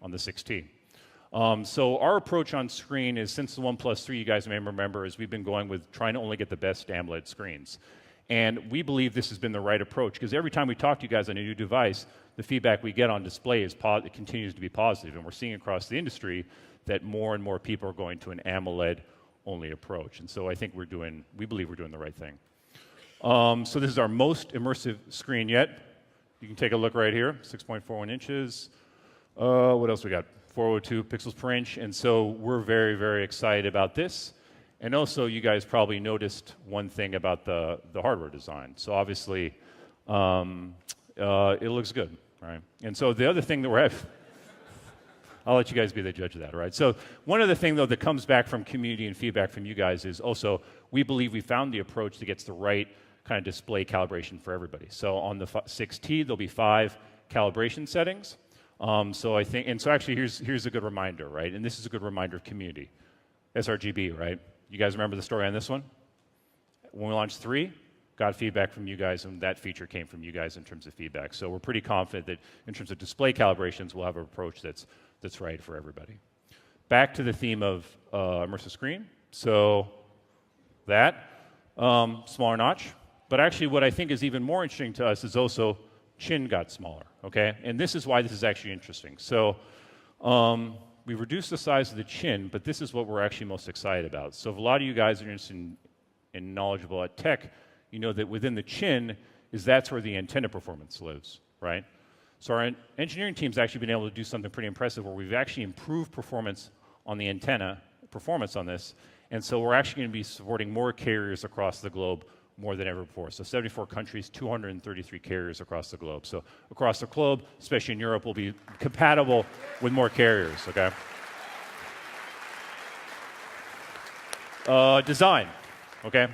on the 6T. So our approach on screen is, since the OnePlus 3, you guys may remember, is we've been going with trying to only get the best AMOLED screens. And we believe this has been the right approach, because every time we talk to you guys on a new device, the feedback we get on display is it continues to be positive. And we're seeing across the industry that more and more people are going to an AMOLED-only approach. And so I think we believe we're doing the right thing. So this is our most immersive screen yet. You can take a look right here, 6.41 inches. What else we got? 402 pixels per inch. And so we're very, very excited about this. And also, you guys probably noticed one thing about the hardware design. So obviously, it looks good, right? And so the other thing that we're having, I'll let you guys be the judge of that, right? So one other thing, though, that comes back from community and feedback from you guys is also, we believe we found the approach that gets the right kind of display calibration for everybody. So on the 6T, there'll be 5 calibration settings. So I think, and so actually, here's a good reminder, right? And this is a good reminder of community. sRGB, right? You guys remember the story on this one? When we launched 3, got feedback from you guys, and that feature came from you guys in terms of feedback. So we're pretty confident that in terms of display calibrations, we'll have an approach that's right for everybody. Back to the theme of immersive screen. So that, smaller notch. But actually, what I think is even more interesting to us is also chin got smaller, okay? And this is why this is actually interesting. So we reduced the size of the chin, but this is what we're actually most excited about. So if a lot of you guys are interested in knowledgeable at tech, you know that within the chin that's where the antenna performance lives, right? So our engineering team's actually been able to do something pretty impressive where we've actually improved performance on the antenna, performance on this, and so we're actually going to be supporting more carriers across the globe more than ever before. So 74 countries, 233 carriers across the globe. So across the globe, especially in Europe, will be compatible with more carriers, okay? Design, okay?